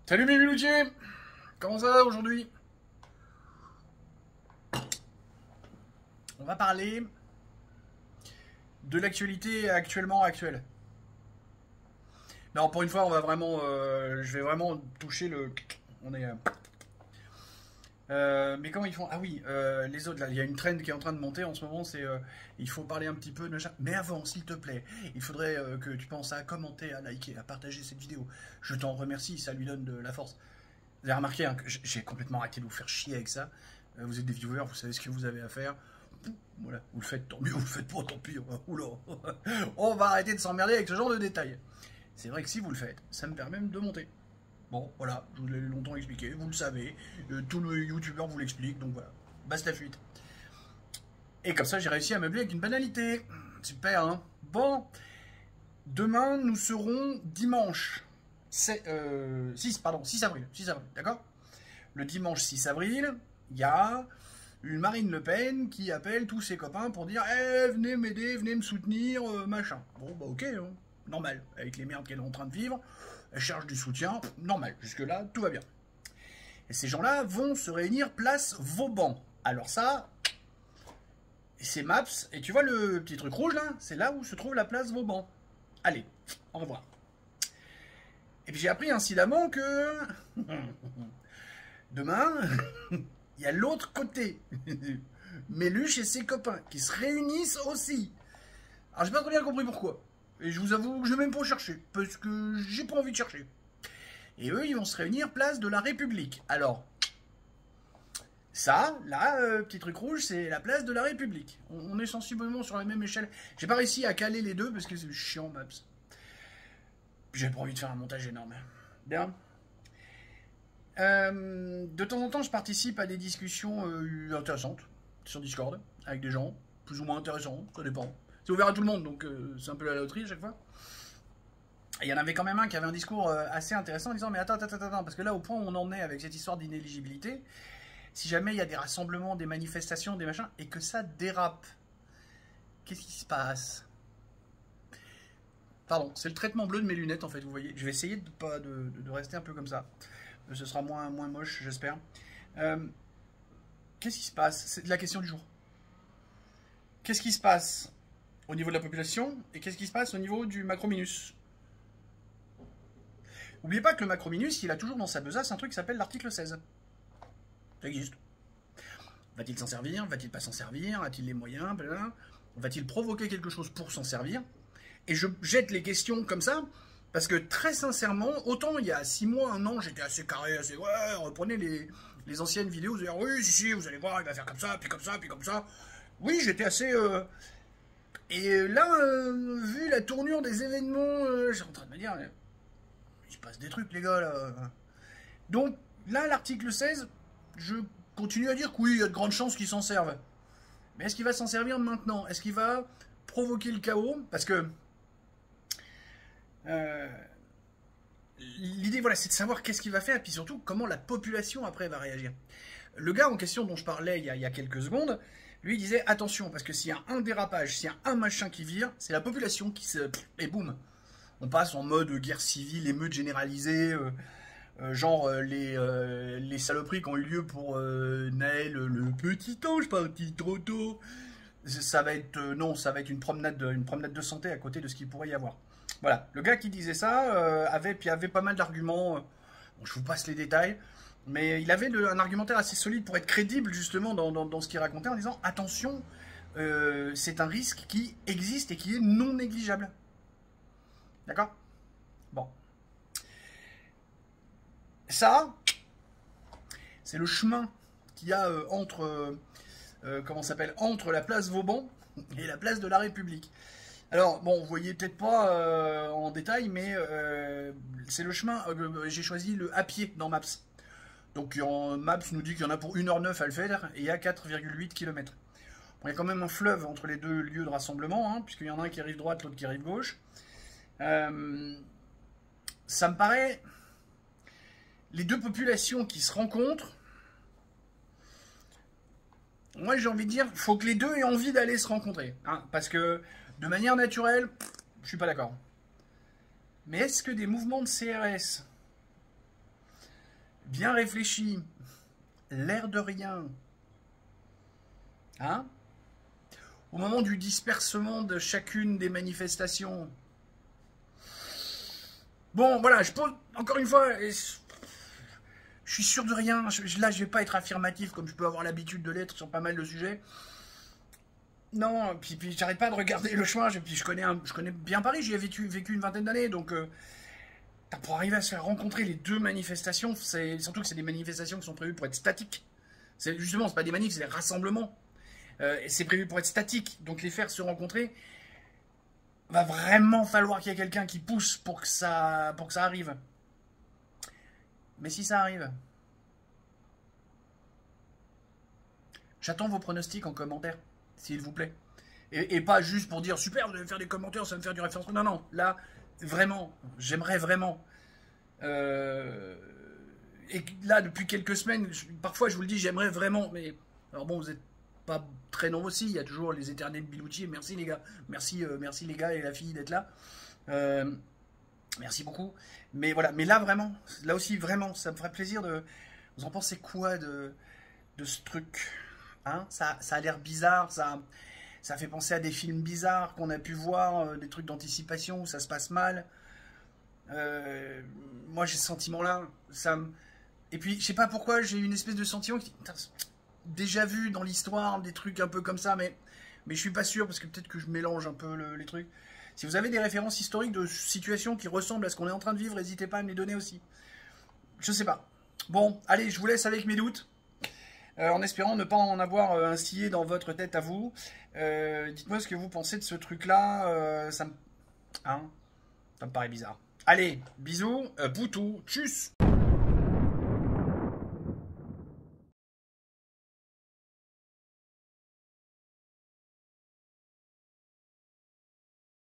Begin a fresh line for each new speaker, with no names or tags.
Salut mes Miloutiers. Comment ça va aujourd'hui? On va parler de l'actualité actuelle. Non, pour une fois, on va vraiment, je vais vraiment toucher le. On est. Mais comment ils font? Ah oui, les autres là, il y a une trend qui est en train de monter en ce moment, c'est il faut parler un petit peu de machin. Mais avant, s'il te plaît, il faudrait que tu penses à commenter, à liker, à partager cette vidéo. Je t'en remercie, ça lui donne de la force. Vous avez remarqué hein, que j'ai complètement arrêté de vous faire chier avec ça. Vous êtes des viewers, vous savez ce que vous avez à faire. Voilà, vous le faites, tant mieux, vous le faites pas, tant pis. Oula, on va arrêter de s'emmerder avec ce genre de détails. C'est vrai que si vous le faites, ça me permet de monter. Bon, voilà, je vous l'ai longtemps expliqué, vous le savez. Tous les youtubeurs vous l'expliquent, donc voilà. Basta fuite. Et comme ça, j'ai réussi à meubler avec une banalité. Super, hein? Bon, demain, nous serons dimanche 6 avril, d'accord? Le dimanche 6 avril, il y a une Marine Le Pen qui appelle tous ses copains pour dire hey, venez m'aider, venez me soutenir, machin. Bon, bah ok, hein, normal, avec les merdes qu'elle est en train de vivre, elle cherche du soutien, normal, jusque-là, tout va bien. Et ces gens-là vont se réunir place Vauban. Alors ça, c'est Maps, et tu vois le petit truc rouge là, c'est là où se trouve la place Vauban. Allez, au revoir. Et puis j'ai appris incidemment que demain, il y a l'autre côté, Méluche et ses copains, qui se réunissent aussi. Alors j'ai pas très bien compris pourquoi. Et je vous avoue que je vais même pas chercher, parce que j'ai pas envie de chercher. Et eux, ils vont se réunir place de la République. Alors, ça, là, petit truc rouge, c'est la place de la République. On est sensiblement sur la même échelle. J'ai pas réussi à caler les deux, parce que c'est chiant, Maps. J'ai pas envie de faire un montage énorme. Bien. De temps en temps, je participe à des discussions intéressantes sur Discord avec des gens plus ou moins intéressants, ça dépend. C'est ouvert à tout le monde, donc c'est un peu la loterie à chaque fois. Et il y en avait quand même un qui avait un discours assez intéressant en disant mais attends, parce que là au point où on en est avec cette histoire d'inéligibilité, si jamais il y a des rassemblements, des manifestations, des machins, et que ça dérape, qu'est-ce qui se passe? Pardon, c'est le traitement bleu de mes lunettes en fait, vous voyez. Je vais essayer de rester un peu comme ça. Ce sera moins moche, j'espère. Qu'est-ce qui se passe? C'est la question du jour. Qu'est-ce qui se passe au niveau de la population et qu'est-ce qui se passe au niveau du macrominus? N'oubliez pas que le macrominus, il a toujours dans sa besace un truc qui s'appelle l'article 16. Ça existe. Va-t-il s'en servir? Va-t-il pas s'en servir? A-t-il les moyens? Va-t-il provoquer quelque chose pour s'en servir? Et je jette les questions comme ça, parce que très sincèrement, autant il y a 6 mois, 1 an, j'étais assez carré, assez ouais, reprenez les anciennes vidéos, vous allez dire oui, si, vous allez voir, il va faire comme ça, puis comme ça, puis comme ça. Oui, j'étais assez... Et là, vu la tournure des événements, j'étais en train de me dire, il se passe des trucs les gars là. Donc là, l'article 16, je continue à dire que oui, il y a de grandes chances qu'il s'en serve. Mais est-ce qu'il va s'en servir maintenant? Est-ce qu'il va provoquer le chaos? Parce que... l'idée, voilà, c'est de savoir qu'est-ce qu'il va faire, et puis surtout, comment la population, après, va réagir. Le gars en question dont je parlais il y a quelques secondes, lui, il disait, attention, parce que s'il y a un dérapage, s'il y a un machin qui vire, c'est la population qui se... Et boum, on passe en mode guerre civile, émeute généralisée, genre les saloperies qui ont eu lieu pour Naël, le petit ange parti trop tôt. Ça va être, non, ça va être une promenade de santé à côté de ce qu'il pourrait y avoir. Voilà, le gars qui disait ça avait pas mal d'arguments. Bon, je vous passe les détails, mais il avait un argumentaire assez solide pour être crédible justement dans ce qu'il racontait en disant attention, c'est un risque qui existe et qui est non négligeable. D'accord? Bon. Ça, c'est le chemin qu'il y a entre la place Vauban et la place de la République. Alors, bon, vous voyez peut-être pas en détail, mais c'est le chemin, j'ai choisi le à pied dans Maps. Donc Maps nous dit qu'il y en a pour 1h09 à le faire, et il y a 4,8 km. Bon, il y a quand même un fleuve entre les deux lieux de rassemblement, hein, puisqu'il y en a un qui arrive droite, l'autre qui arrive gauche. Ça me paraît... Les deux populations qui se rencontrent, moi j'ai envie de dire, il faut que les deux aient envie d'aller se rencontrer. Hein, parce que de manière naturelle, je suis pas d'accord. Mais est-ce que des mouvements de CRS bien réfléchi, l'air de rien, hein, au moment du dispersement de chacune des manifestations. Bon, voilà, je pose, encore une fois, je suis sûr de rien. Là, je vais pas être affirmatif comme je peux avoir l'habitude de l'être sur pas mal de sujets. Non, puis j'arrête pas de regarder le chemin, puis je connais bien Paris, j'y ai vécu une vingtaine d'années, donc pour arriver à se faire rencontrer les deux manifestations, surtout que c'est des manifestations qui sont prévues pour être statiques. Justement, c'est pas des manifs, c'est des rassemblements. Et c'est prévu pour être statique, donc les faire se rencontrer, va vraiment falloir qu'il y ait quelqu'un qui pousse pour que ça arrive. Mais si ça arrive, j'attends vos pronostics en commentaire, s'il vous plaît. Et pas juste pour dire super, vous allez faire des commentaires, ça va me faire du référencement. Non, non, là, vraiment, j'aimerais vraiment. Et là, depuis quelques semaines, parfois je vous le dis, j'aimerais vraiment, mais alors bon, vous êtes pas très nombreux aussi, il y a toujours les éternels Biloutier. Merci les gars, merci les gars et la fille d'être là. Merci beaucoup. Mais voilà, mais là vraiment, là aussi vraiment, ça me ferait plaisir de. Vous en pensez quoi de ce truc, hein? Ça a l'air bizarre, ça fait penser à des films bizarres qu'on a pu voir, des trucs d'anticipation où ça se passe mal. Moi j'ai ce sentiment là, et puis je sais pas pourquoi j'ai une espèce de sentiment qui déjà vu dans l'histoire des trucs un peu comme ça, mais je suis pas sûr parce que peut-être que je mélange un peu les trucs. Si vous avez des références historiques de situations qui ressemblent à ce qu'on est en train de vivre, n'hésitez pas à me les donner aussi. Je sais pas. Bon, allez, je vous laisse avec mes doutes, en espérant ne pas en avoir instillé dans votre tête à vous. Dites-moi ce que vous pensez de ce truc-là. Ça me paraît bizarre. Allez, bisous, boutou, tchuss.